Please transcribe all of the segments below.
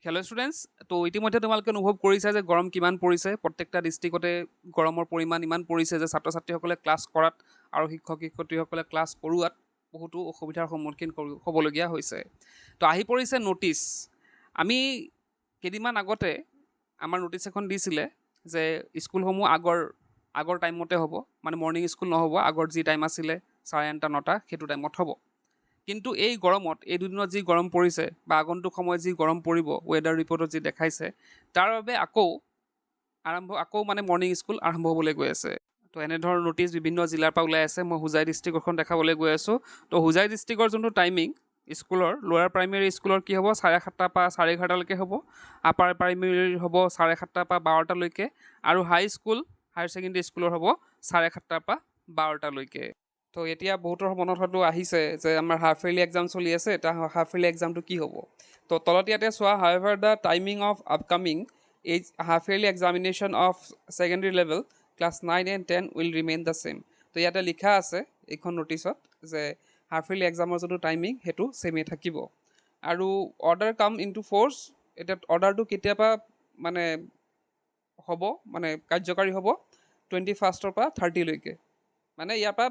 Hello' students, তো ইতিমধ্যে তোমালোকে অনুভৱ কৰিছা যে গৰম কিমান পৰিছে। প্ৰত্যেকটা ডিষ্ট্ৰিক্টতে গৰমৰ পৰিমাণ ইমান পৰিছে যে ছাত্ৰ ছাত্ৰীসকলে ক্লাছ কৰাত আৰু শিক্ষক শিক্ষয়িত্ৰীসকলে ক্লাছ কৰোৱাত বহুতো অসুবিধাৰ সন্মুখীন হ'বলগীয়া হৈছে। তো আহি পৰিছে ন'টিছ। আমি কেইদিনমান আগতে আমাৰ ন'টিছ এখন দিছিলে যে স্কুলসমূহ আগৰ টাইমতে হ'ব, মানে মৰ্ণিং স্কুল নহ'ব, আগৰ যি টাইম আছিলে 9:30 9টা সেইটো টাইমত হ'ব। কিন্তু এই গৰমত, এই দুদিনত যি গৰম পৰিছে বা আগন্তুক সময়ত যি গৰম পৰিব ৱেডাৰ ৰিপৰ্টত যি দেখাইছে, তাৰ বাবে আকৌ মানে মৰ্ণিং স্কুল আৰম্ভ হ'বলৈ গৈ আছে। তো এনেধৰণৰ ন'টিছ বিভিন্ন জিলাৰ পৰা ওলাই আছে। মই হোজাই ডিষ্ট্ৰিক্টখন দেখাবলৈ গৈ আছোঁ। তো হোজাই ডিষ্ট্ৰিক্টৰ যোনটো টাইমিং স্কুলৰ, লোৱাৰ প্ৰাইমেৰী স্কুলৰ কি হ'ব 7:30 পৰা 11:30লৈকে হ'ব, আপাৰ প্ৰাইমেৰীৰ হ'ব 7:30 পৰা 12টালৈকে, আৰু হায়াৰ ছেকেণ্ডেৰী স্কুলৰ হ'ব 7:30 পৰা 12টালৈকে। তো এতিয়া বহুতৰ মনত হয়তো আহিছে যে আমাৰ হাফ ইয়াৰলি এক্সাম চলি আছে, এতিয়া হাফ ইয়াৰলি এক্সামটো কি হ'ব। তো তলত ইয়াতে চোৱা, however the timing of upcoming এইচ half yearly examination of secondary level class 9 and 10 will remain the same. তো ইয়াতে লিখা আছে এইখন ন'টিছত যে হাফ ইয়াৰলি এক্সামৰ যোনটো টাইমিং সেইটো ছেমেই থাকিব। আৰু অৰ্ডাৰ কাম ইনটু ফ'ৰ্চ, এতিয়া অৰ্ডাৰটো কেতিয়াবা মানে হ'ব, মানে কাৰ্যকাৰী হ'ব 21ৰ পৰা 30লৈকে। মানে ইয়াৰ পৰা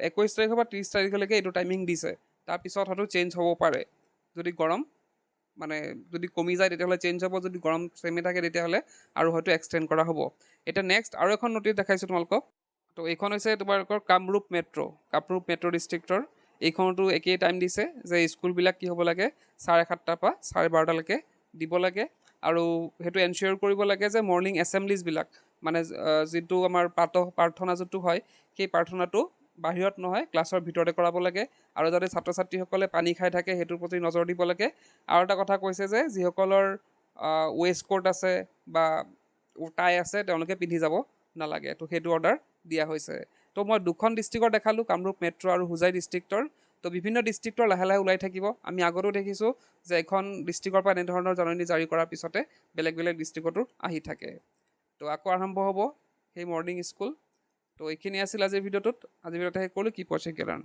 21 তাৰিখৰ পৰা 30 তাৰিখলৈকে এইটো টাইমিং দিছে। তাৰপিছত হয়তো চেঞ্জ হ'ব পাৰে। যদি গৰম মানে যদি কমি যায় তেতিয়াহ'লে চেঞ্জ হ'ব, যদি গৰম ছেমে থাকে তেতিয়াহ'লে আৰু হয়তো এক্সটেণ্ড কৰা হ'ব। এতিয়া নেক্সট আৰু এখন ন'টিছ দেখাইছোঁ তোমালোকক। তো এইখন হৈছে তোমালোকৰ কামৰূপ মেট্ৰ' ডিষ্ট্ৰিক্টৰ। এইখনতো একেই টাইম দিছে যে স্কুলবিলাক কি হ'ব লাগে 7:30 পৰা 12:30লৈকে দিব লাগে, আৰু সেইটো এনচিয়'ৰ কৰিব লাগে যে মৰ্ণিং এছেম্বলিজবিলাক, মানে যিটো আমাৰ প্ৰাৰ্থনা যিটো হয়, সেই প্ৰাৰ্থনাটো বাহিৰত নহয় ক্লাছৰ ভিতৰতে কৰাব লাগে, আৰু যাতে ছাত্ৰ ছাত্ৰীসকলে পানী খাই থাকে সেইটোৰ প্ৰতি নজৰ দিব লাগে। আৰু এটা কথা কৈছে যে যিসকলৰ ৱেষ্ট কোট আছে বা টাই আছে তেওঁলোকে পিন্ধি যাব নালাগে। তো সেইটো অৰ্ডাৰ দিয়া হৈছে। তো মই দুখন ডিষ্ট্ৰিক্টৰ দেখালোঁ, কামৰূপ মেট্ৰ' আৰু হোজাই ডিষ্ট্ৰিক্টৰ। তো বিভিন্ন ডিষ্ট্ৰিক্টৰ লাহে লাহে ওলাই থাকিব। আমি আগতেও দেখিছোঁ যে এখন ডিষ্ট্ৰিক্টৰ পৰা এনেধৰণৰ জাননী জাৰি কৰাৰ পিছতে বেলেগ বেলেগ ডিষ্ট্ৰিক্টতো আহি থাকে। তো আকৌ আৰম্ভ হ'ব সেই মৰ্ণিং স্কুল। তো এইখিনি আছিল আজিৰ ভিডিঅ'টোত। আজিৰ ভিডিঅ'তে শেষ কৰিলোঁ। কি পঢ়ছে কেৰাণ।